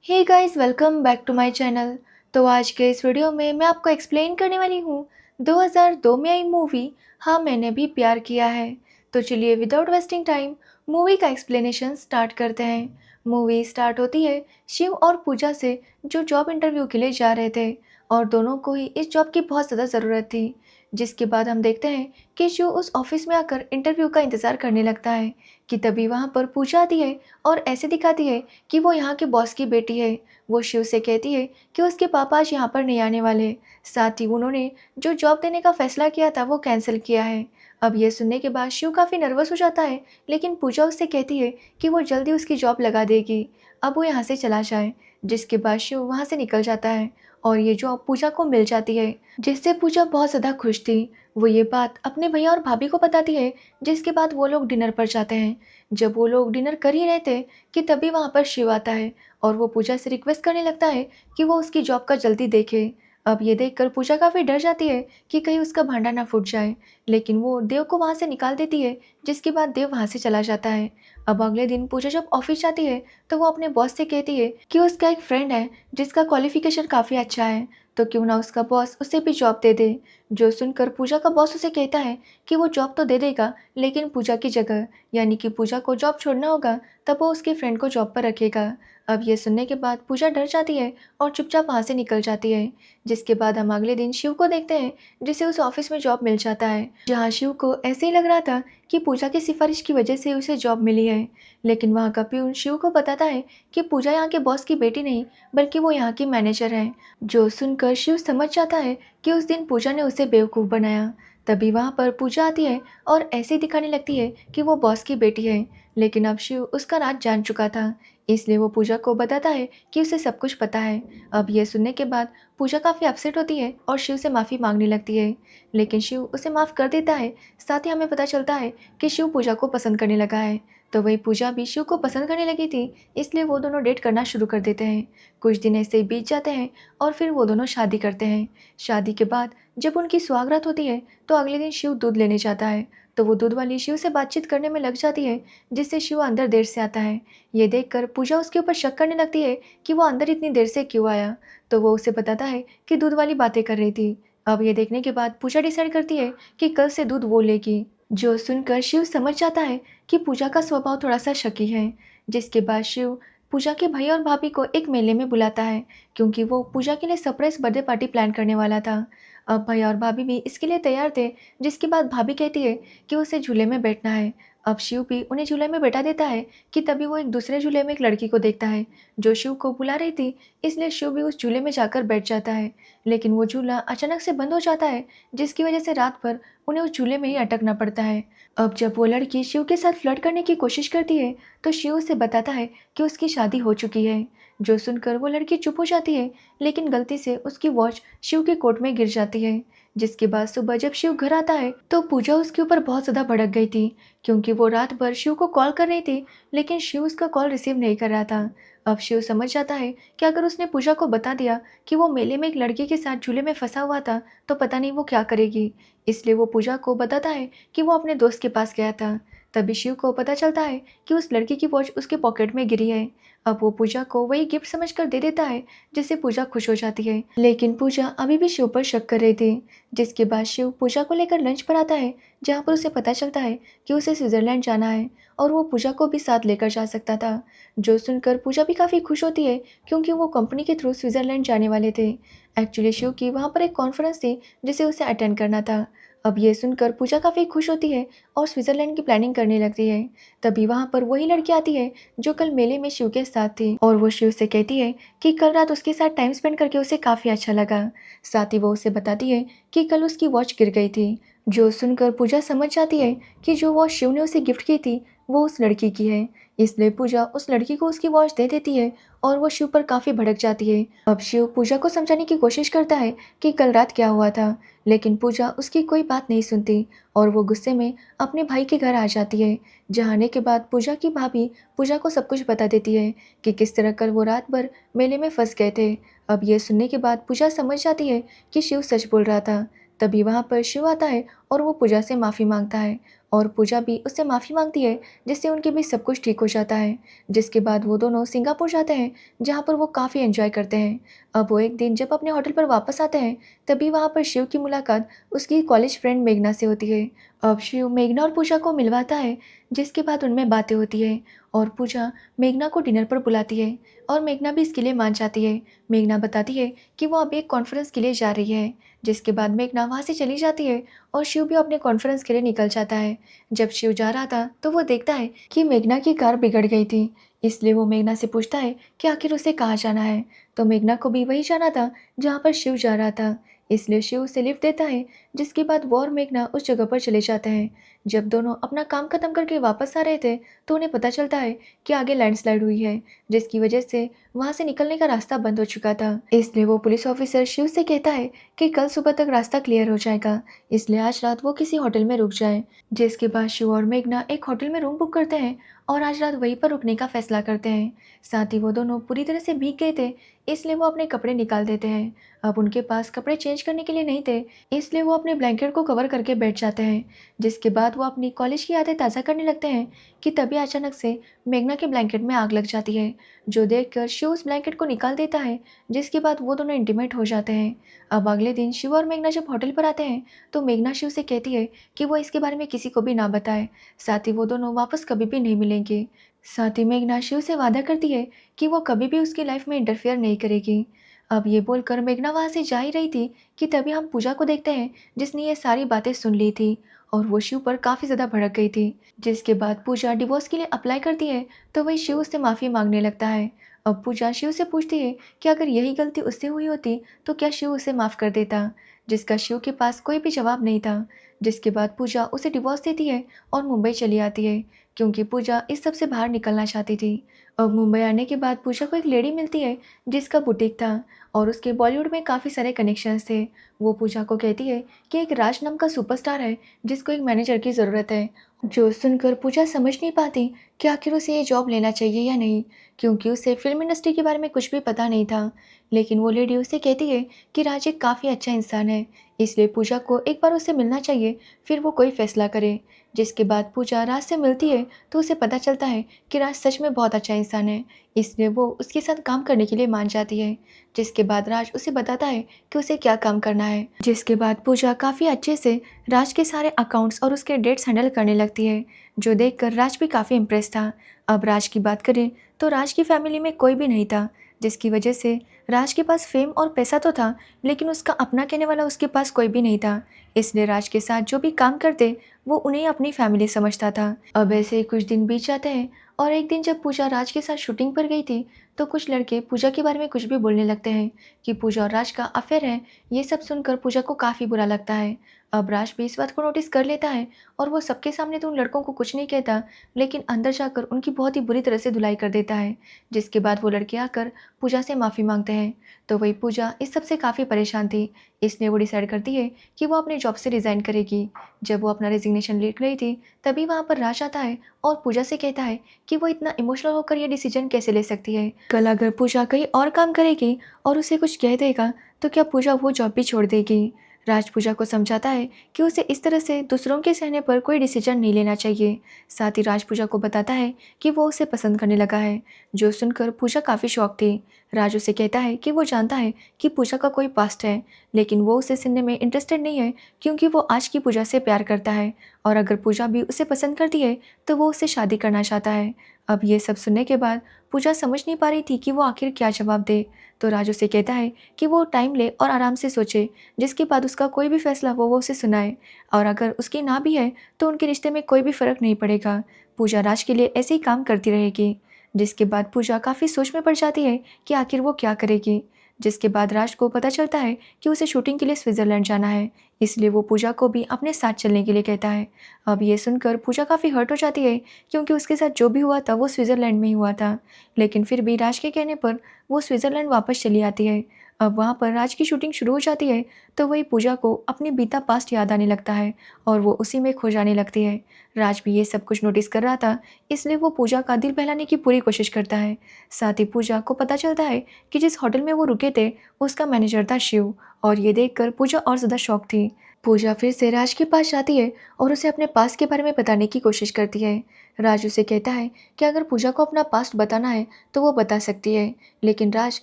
Hey guys, welcome back to my channel. तो आज के इस वीडियो में मैं आपको एक्सप्लेन करने वाली हूँ 2002 में आई मूवी हाँ मैंने भी प्यार किया है। तो चलिए विदाउट वेस्टिंग टाइम मूवी का एक्सप्लेनेशन स्टार्ट करते हैं। मूवी स्टार्ट होती है शिव और पूजा से, जो जॉब इंटरव्यू के लिए जा रहे थे और दोनों को ही इस जॉब की बहुत ज़्यादा ज़रूरत थी। जिसके बाद हम देखते हैं कि शिव उस ऑफिस में आकर इंटरव्यू का इंतज़ार करने लगता है कि तभी वहाँ पर पूजा आती है और ऐसे दिखाती है कि वो यहाँ के बॉस की बेटी है। वो शिव से कहती है कि उसके पापा आज यहाँ पर नहीं आने वाले, साथ ही उन्होंने जो जॉब देने का फैसला किया था वो कैंसिल किया है। अब ये सुनने के बाद शिव काफ़ी नर्वस हो जाता है, लेकिन पूजा उससे कहती है कि वो जल्दी उसकी जॉब लगा देगी। अब वो यहाँ से चला जाए। जिसके बाद शिव वहाँ से निकल जाता है और ये जॉब पूजा को मिल जाती है, जिससे पूजा बहुत ज़्यादा खुश थी। वो ये बात अपने भैया और भाभी को बताती है, जिसके बाद वो लोग डिनर पर जाते हैं। जब वो लोग डिनर कर ही रहे थे कि तभी वहाँ पर शिव आता है और वो पूजा से रिक्वेस्ट करने लगता है कि वो उसकी जॉब का जल्दी देखे। अब ये देखकर पूजा काफ़ी डर जाती है कि कहीं उसका भांडा ना फूट जाए, लेकिन वो देव को वहाँ से निकाल देती है, जिसके बाद देव वहाँ से चला जाता है। अब अगले दिन पूजा जब ऑफिस जाती है तो वो अपने बॉस से कहती है कि उसका एक फ्रेंड है जिसका क्वालिफिकेशन काफ़ी अच्छा है, तो क्यों ना उसका बॉस उसे भी जॉब दे दे। जो सुनकर पूजा का बॉस उसे कहता है कि वो जॉब तो दे देगा, लेकिन पूजा की जगह, यानी कि पूजा को जॉब छोड़ना होगा, तब वो उसके फ्रेंड को जॉब पर रखेगा। अब ये सुनने के बाद पूजा डर जाती है और चुपचाप वहाँ से निकल जाती है। जिसके बाद हम अगले दिन शिव को देखते हैं, जिसे उस ऑफिस में जॉब मिल जाता है, जहाँ शिव को ऐसे ही लग रहा था कि पूजा की सिफारिश की वजह से उसे जॉब मिली है। लेकिन वहाँ का प्यून शिव को बताता है कि पूजा यहाँ के बॉस की बेटी नहीं, बल्कि वो यहाँ की मैनेजर है। जो सुनकर शिव समझ जाता है कि उस दिन पूजा ने उसे बेवकूफ़ बनाया। तभी वहाँ पर पूजा आती है और ऐसे दिखाने लगती है कि वो बॉस की बेटी है, लेकिन अब शिव उसका राज जान चुका था, इसलिए वो पूजा को बताता है कि उसे सब कुछ पता है। अब ये सुनने के बाद पूजा काफ़ी अपसेट होती है और शिव से माफ़ी मांगने लगती है, लेकिन शिव उसे माफ़ कर देता है। साथ ही हमें पता चलता है कि शिव पूजा को पसंद करने लगा है, तो वही पूजा भी शिव को पसंद करने लगी थी, इसलिए वो दोनों डेट करना शुरू कर देते हैं। कुछ दिन ऐसे ही बीत जाते हैं और फिर वो दोनों शादी करते हैं। शादी के बाद जब उनकी सुहागरात होती है तो अगले दिन शिव दूध लेने जाता है, तो वो दूध वाली शिव से बातचीत करने में लग जाती है, जिससे शिव अंदर देर से आता है। ये देखकर पूजा उसके ऊपर शक करने लगती है कि वो अंदर इतनी देर से क्यों आया, तो वो उसे बताता है कि दूध वाली बातें कर रही थी। अब ये देखने के बाद पूजा डिसाइड करती है कि कल से दूध वो लेगी। जो सुनकर शिव समझ जाता है कि पूजा का स्वभाव थोड़ा सा शकी है। जिसके बाद शिव पूजा के भैया और भाभी को एक मेले में बुलाता है, क्योंकि वो पूजा के लिए सरप्राइज बर्थडे पार्टी प्लान करने वाला था। अब भैया और भाभी भी इसके लिए तैयार थे। जिसके बाद भाभी कहती है कि उसे झूले में बैठना है। अब शिव भी उन्हें झूले में बैठा देता है कि तभी वो एक दूसरे झूले में एक लड़की को देखता है जो शिव को बुला रही थी, इसलिए शिव भी उस झूले में जाकर बैठ जाता है। लेकिन वो झूला अचानक से बंद हो जाता है, जिसकी वजह से रात भर उन्हें उस झूले में ही अटकना पड़ता है। अब जब वो लड़की शिव के साथ फ्लर्ट करने की कोशिश करती है तो शिव उसे बताता है कि उसकी शादी हो चुकी है। जो सुनकर वो लड़की चुप हो जाती है, लेकिन गलती से उसकी वॉच शिव के कोट में गिर जाती है। जिसके बाद सुबह जब शिव घर आता है तो पूजा उसके ऊपर बहुत ज़्यादा भड़क गई थी, क्योंकि वो रात भर शिव को कॉल कर रही थी, लेकिन शिव उसका कॉल रिसीव नहीं कर रहा था। अब शिव समझ जाता है कि अगर उसने पूजा को बता दिया कि वो मेले में एक लड़की के साथ झूले में फंसा हुआ था, तो पता नहीं वो क्या करेगी। इसलिए वो पूजा को बताता है कि वो अपने दोस्त के पास गया था। तभी शिव को पता चलता है कि उस लड़की की वॉच उसके पॉकेट में गिरी है। अब वो पूजा को वही गिफ्ट समझकर दे देता है, जिससे पूजा खुश हो जाती है, लेकिन पूजा अभी भी शिव पर शक कर रही थी। जिसके बाद शिव पूजा को लेकर लंच पर आता है, जहाँ पर उसे पता चलता है कि उसे स्विट्जरलैंड जाना है और वो पूजा को भी साथ लेकर जा सकता था। जो सुनकर पूजा भी काफ़ी खुश होती है, क्योंकि वो कंपनी के थ्रू स्विट्जरलैंड जाने वाले थे। एक्चुअली शिव की वहाँ पर एक कॉन्फ्रेंस थी जिसे उसे अटेंड करना था। अब ये सुनकर पूजा काफ़ी खुश होती है और स्विट्जरलैंड की प्लानिंग करने लगती है। तभी वहाँ पर वही लड़की आती है जो कल मेले में शिव के साथ थी, और वो शिव से कहती है कि कल रात उसके साथ टाइम स्पेंड करके उसे काफ़ी अच्छा लगा। साथ ही वो उसे बताती है कि कल उसकी वॉच गिर गई थी। जो सुनकर पूजा समझ जाती है कि जो वॉच शिव ने उसे गिफ्ट की थी वो उस लड़की की है, इसलिए पूजा उस लड़की को उसकी वॉच दे देती है और वो शिव पर काफ़ी भड़क जाती है। अब शिव पूजा को समझाने की कोशिश करता है कि कल रात क्या हुआ था, लेकिन पूजा उसकी कोई बात नहीं सुनती और वो गुस्से में अपने भाई के घर आ जाती है। जहाँ आने के बाद पूजा की भाभी पूजा को सब कुछ बता देती है कि किस तरह कल वो रात भर मेले में फंस गए थे। अब ये सुनने के बाद पूजा समझ जाती है कि शिव सच बोल रहा था। तभी वहाँ पर शिव आता है और वो पूजा से माफ़ी मांगता है और पूजा भी उससे माफ़ी मांगती है, जिससे उनके बीच सब कुछ ठीक हो जाता है। जिसके बाद वो दोनों सिंगापुर जाते हैं, जहाँ पर वो काफ़ी एंजॉय करते हैं। अब वो एक दिन जब अपने होटल पर वापस आते हैं, तभी वहाँ पर शिव की मुलाकात उसकी कॉलेज फ्रेंड मेघना से होती है। अब शिव मेघना और पूजा को मिलवाता है, जिसके बाद उनमें बातें होती है और पूजा मेघना को डिनर पर बुलाती है और मेघना भी इसके लिए मान जाती है। मेघना बताती है कि वो अब एक कॉन्फ्रेंस के लिए जा रही है। जिसके बाद मेघना वहाँ से चली जाती है और शिव भी अपने कॉन्फ्रेंस के लिए निकल जाता है। जब शिव जा रहा था तो वो देखता है कि मेघना की कार बिगड़ गई थी, इसलिए वो मेघना से पूछता है कि आखिर उसे कहाँ जाना है। तो मेघना को भी वही जाना था जहाँ पर शिव जा रहा था, इसलिए शिव उसे लिफ्ट देता है। जिसके बाद वो और मेघना उस जगह पर चले जाते हैं। जब दोनों अपना काम खत्म करके वापस आ रहे थे, तो उन्हें पता चलता है कि आगे लैंडस्लाइड हुई है, जिसकी वजह से वहाँ से निकलने का रास्ता बंद हो चुका था। इसलिए वो पुलिस ऑफिसर शिव से कहता है कि कल सुबह तक रास्ता क्लियर हो जाएगा, इसलिए आज रात वो किसी होटल में रुक जाएं। जिसके बाद शिव और मेघना एक होटल में रूम बुक करते हैं और आज रात वहीं पर रुकने का फैसला करते हैं। साथ ही वो दोनों पूरी तरह से भीग गए थे, इसलिए वो अपने कपड़े निकाल देते हैं। अब उनके पास कपड़े चेंज करने के लिए नहीं थे, इसलिए वो अपने ब्लैंकेट को कवर करके बैठ जाते हैं। जिसके बाद वो अपनी कॉलेज की यादें ताज़ा करने लगते हैं कि तभी अचानक से मेघना के ब्लैंकेट में आग लग जाती है, जो देखकर शिव उस ब्लैंकेट को निकाल देता है। जिसके बाद वो दोनों इंटीमेट हो जाते हैं। अब अगले दिन शिव और मेघना जब होटल पर आते हैं, तो मेघना शिव से कहती है कि वो इसके बारे में किसी को भी ना बताए, साथ ही वो दोनों वापस कभी भी नहीं मिलेंगे। साथ ही मेघना शिव से वादा करती है कि वो कभी भी उसकी लाइफ में इंटरफेयर नहीं करेगी। अब ये बोलकर मेघना वहाँ से जा ही रही थी कि तभी हम पूजा को देखते हैं, जिसने ये सारी बातें सुन ली थी और वो शिव पर काफ़ी ज़्यादा भड़क गई थी। जिसके बाद पूजा डिवोर्स के लिए अप्लाई करती है, तो वही शिव उससे माफ़ी मांगने लगता है। अब पूजा शिव से पूछती है कि अगर यही गलती उससे हुई होती तो क्या शिव उसे माफ़ कर देता, जिसका शिव के पास कोई भी जवाब नहीं था। जिसके बाद पूजा उसे डिवोर्स देती है और मुंबई चली आती है, क्योंकि पूजा इस सब से बाहर निकलना चाहती थी। अब मुंबई आने के बाद पूजा को एक लेडी मिलती है, जिसका बुटीक था और उसके बॉलीवुड में काफ़ी सारे कनेक्शंस थे। वो पूजा को कहती है कि एक राज नाम का सुपरस्टार है, जिसको एक मैनेजर की ज़रूरत है। जो सुनकर पूजा समझ नहीं पाती कि आखिर उसे ये जॉब लेना चाहिए या नहीं, क्योंकि उसे फिल्म इंडस्ट्री के बारे में कुछ भी पता नहीं था। लेकिन वो लेडी उसे कहती है कि राज एक काफ़ी अच्छा इंसान है, इसलिए पूजा को एक बार उससे मिलना चाहिए, फिर वो कोई फैसला करे। जिसके बाद पूजा राज से मिलती है, तो उसे पता चलता है कि राज सच में बहुत अच्छा इंसान है, इसलिए वो उसके साथ काम करने के लिए मान जाती है। जिसके बाद राज उसे बताता है कि उसे क्या काम करना है। जिसके बाद पूजा काफ़ी अच्छे से राज के सारे अकाउंट्स और उसके डेट्स हैंडल करने लगती है, जो देखकर राज भी काफ़ी इम्प्रेस था। अब राज की बात करें तो राज की फैमिली में कोई भी नहीं था, जिसकी वजह से राज के पास फेम और पैसा तो था, लेकिन उसका अपना कहने वाला उसके पास कोई भी नहीं था। इसलिए राज के साथ जो भी काम करते, वो उन्हें अपनी फैमिली समझता था। अब ऐसे ही कुछ दिन बीत जाते हैं और एक दिन जब पूजा राज के साथ शूटिंग पर गई थी, तो कुछ लड़के पूजा के बारे में कुछ भी बोलने लगते हैं कि पूजा और राज का अफेयर है। ये सब सुनकर पूजा को काफ़ी बुरा लगता है। अब राज भी इस बात को नोटिस कर लेता है और वो सबके सामने तो उन लड़कों को कुछ नहीं कहता, लेकिन अंदर जाकर उनकी बहुत ही बुरी तरह से धुलाई कर देता है। जिसके बाद वो लड़के आकर पूजा से माफ़ी मांगते हैं, तो वही पूजा इस सब से काफ़ी परेशान थी, इसलिए वो डिसाइड करती है कि वो अपने जॉब से रिज़ाइन करेगी। जब वो अपना रेजिग्नेशन लिख रही थी, तभी वहाँ पर राज आता है और पूजा से कहता है कि वो इतना इमोशनल होकर ये डिसीजन कैसे ले सकती है। कल अगर पूजा कहीं और काम करेगी और उसे कुछ कह देगा, तो क्या पूजा वो जॉब भी छोड़ देगी। राज पूजा को समझाता है कि उसे इस तरह से दूसरों के सहने पर कोई डिसीजन नहीं लेना चाहिए। साथ ही राज पूजा को बताता है कि वो उसे पसंद करने लगा है, जो सुनकर पूजा काफ़ी शॉक थी। राज उसे कहता है कि वो जानता है कि पूजा का कोई पास्ट है, लेकिन वो उसे सुनने में इंटरेस्टेड नहीं है, क्योंकि वो आज की पूजा से प्यार करता है और अगर पूजा भी उसे पसंद करती है, तो वो उससे शादी करना चाहता है। अब ये सब सुनने के बाद पूजा समझ नहीं पा रही थी कि वो आखिर क्या जवाब दे, तो राज उसे कहता है कि वो टाइम ले और आराम से सोचे, जिसके बाद उसका कोई भी फैसला हो वो उसे सुनाए, और अगर उसकी ना भी है तो उनके रिश्ते में कोई भी फ़र्क नहीं पड़ेगा। पूजा राज के लिए ऐसे ही काम करती रहेगी। जिसके बाद पूजा काफ़ी सोच में पड़ जाती है कि आखिर वो क्या करेगी। जिसके बाद राज को पता चलता है कि उसे शूटिंग के लिए स्विट्ज़रलैंड जाना है, इसलिए वो पूजा को भी अपने साथ चलने के लिए कहता है। अब ये सुनकर पूजा काफ़ी हर्ट हो जाती है, क्योंकि उसके साथ जो भी हुआ था वो स्विट्ज़रलैंड में ही हुआ था, लेकिन फिर भी राज के कहने पर वो स्विट्ज़रलैंड वापस चली आती है। अब वहाँ पर राज की शूटिंग शुरू हो जाती है, तो वही पूजा को अपनी बीता पास्ट याद आने लगता है और वो उसी में खो जाने लगती है। राज भी ये सब कुछ नोटिस कर रहा था, इसलिए वो पूजा का दिल बहलाने की पूरी कोशिश करता है। साथ ही पूजा को पता चलता है कि जिस होटल में वो रुके थे, उसका मैनेजर था शिव, और ये देखकर पूजा और ज़्यादा शॉक थी। पूजा फिर से राज के पास जाती है और उसे अपने पास्ट के बारे में बताने की कोशिश करती है। राज उसे कहता है कि अगर पूजा को अपना पास्ट बताना है तो वो बता सकती है, लेकिन राज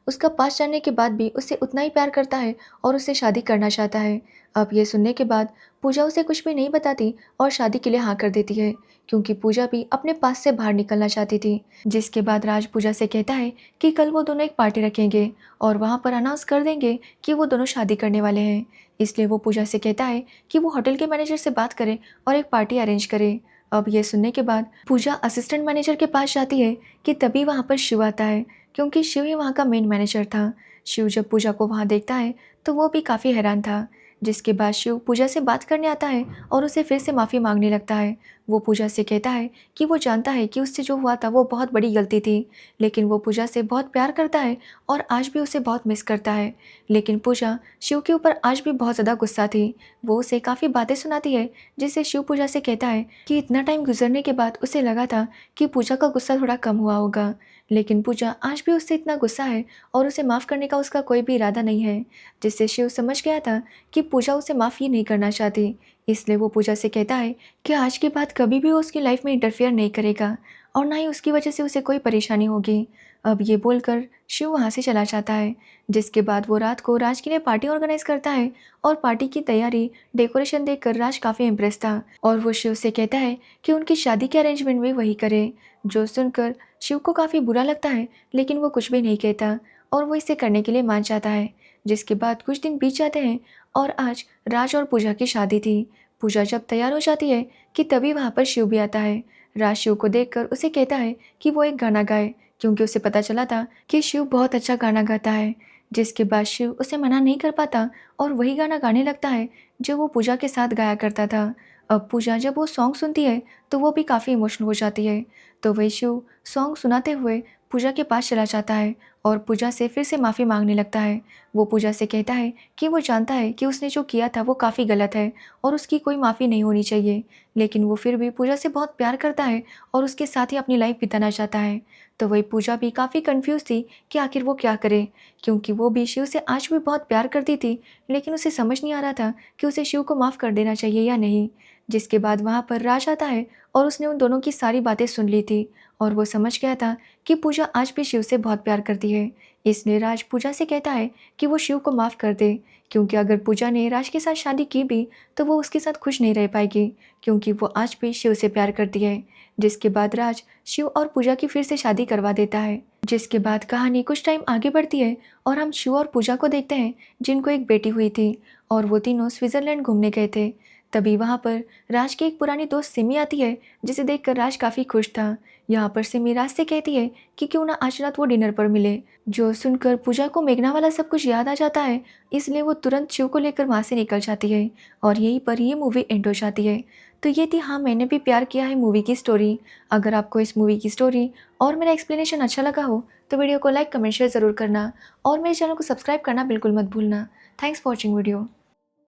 उसका पास्ट जानने के बाद भी उससे उतना ही प्यार करता है और उससे शादी करना चाहता है। अब ये सुनने के बाद पूजा उसे कुछ भी नहीं बताती और शादी के लिए हाँ कर देती है, क्योंकि पूजा भी अपने पास से बाहर निकलना चाहती थी। जिसके बाद राज पूजा से कहता है कि कल वो दोनों एक पार्टी रखेंगे और वहाँ पर अनाउंस कर देंगे कि वो दोनों शादी करने वाले हैं। इसलिए वो पूजा से कहता है कि वो होटल के मैनेजर से बात करे और एक पार्टी अरेंज करे। अब ये सुनने के बाद पूजा असिस्टेंट मैनेजर के पास जाती है कि तभी वहाँ पर शिव आता है, क्योंकि शिव ही वहाँ का मेन मैनेजर था। शिव जब पूजा को वहाँ देखता है तो वो भी काफ़ी हैरान था। जिसके बाद शिव पूजा से बात करने आता है और उसे फिर से माफ़ी मांगने लगता है। वो पूजा से कहता है कि वो जानता है कि उससे जो हुआ था वो बहुत बड़ी गलती थी, लेकिन वो पूजा से बहुत प्यार करता है और आज भी उसे बहुत मिस करता है। लेकिन पूजा शिव के ऊपर आज भी बहुत ज़्यादा गुस्सा थी। वो उसे काफ़ी बातें सुनाती है, जिससे शिव पूजा से कहता है कि इतना टाइम गुजरने के बाद उसे लगा था कि पूजा का गुस्सा थोड़ा कम हुआ होगा, लेकिन पूजा आज भी उससे इतना गुस्सा है और उसे माफ़ करने का उसका कोई भी इरादा नहीं है। जिससे शिव समझ गया था कि पूजा उसे माफ़ ही नहीं करना चाहती। इसलिए वो पूजा से कहता है कि आज के बाद कभी भी वो उसकी लाइफ में इंटरफेयर नहीं करेगा और ना ही उसकी वजह से उसे कोई परेशानी होगी। अब ये बोलकर शिव वहाँ से चला जाता है। जिसके बाद वो रात को राज के लिए पार्टी ऑर्गेनाइज करता है और पार्टी की तैयारी डेकोरेशन देखकर राज काफ़ी इम्प्रेस था और वो शिव से कहता है कि उनकी शादी के अरेंजमेंट भी वही करे। जो सुनकर शिव को काफ़ी बुरा लगता है, लेकिन वो कुछ भी नहीं कहता और वो इसे करने के लिए मान जाता है। जिसके बाद कुछ दिन बीत जाते हैं और आज राज और पूजा की शादी थी। पूजा जब तैयार हो जाती है कि तभी वहाँ पर शिव भी आता है। राज शिव को देखकर उसे कहता है कि वो एक गाना गाए, क्योंकि उसे पता चला था कि शिव बहुत अच्छा गाना गाता है। जिसके बाद शिव उसे मना नहीं कर पाता और वही गाना गाने लगता है जो वो पूजा के साथ गाया करता था। अब पूजा जब वो सॉन्ग सुनती है तो वो भी काफ़ी इमोशनल हो जाती है। तो वही शिव सॉन्ग सुनाते हुए पूजा के पास चला जाता है और पूजा से फिर से माफ़ी मांगने लगता है। वो पूजा से कहता है कि वो जानता है कि उसने जो किया था वो काफ़ी गलत है और उसकी कोई माफ़ी नहीं होनी चाहिए, लेकिन वो फिर भी पूजा से बहुत प्यार करता है और उसके साथ ही अपनी लाइफ बिताना चाहता है। तो वही पूजा भी काफ़ी कंफ्यूज थी कि आखिर वो क्या करे, क्योंकि वो भी शिव से आज भी बहुत प्यार करती थी, लेकिन उसे समझ नहीं आ रहा था कि उसे शिव को माफ़ कर देना चाहिए या नहीं। जिसके बाद वहाँ पर राज आता है और उसने उन दोनों की सारी बातें सुन ली थी और वो समझ गया था कि पूजा आज भी शिव से बहुत प्यार करती है। इसलिए राज पूजा से कहता है कि वो शिव को माफ़ कर दे, क्योंकि अगर पूजा ने राज के साथ शादी की भी तो वो उसके साथ खुश नहीं रह पाएगी, क्योंकि वो आज भी शिव से प्यार करती है। जिसके बाद राज शिव और पूजा की फिर से शादी करवा देता है। जिसके बाद कहानी कुछ टाइम आगे बढ़ती है और हम शिव और पूजा को देखते हैं, जिनको एक बेटी हुई थी और वो तीनों स्विट्ज़रलैंड घूमने गए थे। तभी वहाँ पर राज की एक पुरानी दोस्त सिमी आती है, जिसे देखकर राज काफ़ी खुश था। यहाँ पर सिमी राज से कहती है कि क्यों ना आज रात वो डिनर पर मिले। जो सुनकर पूजा को मेघना वाला सब कुछ याद आ जाता है, इसलिए वो तुरंत शिव को लेकर वहाँ से निकल जाती है और यहीं पर ये मूवी एंड हो जाती है। तो ये थी हाँ मैंने भी प्यार किया है मूवी की स्टोरी। अगर आपको इस मूवी की स्टोरी और मेरा एक्सप्लेनेशन अच्छा लगा हो तो वीडियो को लाइक कमेंट शेयर ज़रूर करना और मेरे चैनल को सब्सक्राइब करना बिल्कुल मत भूलना। Thanks for watching video.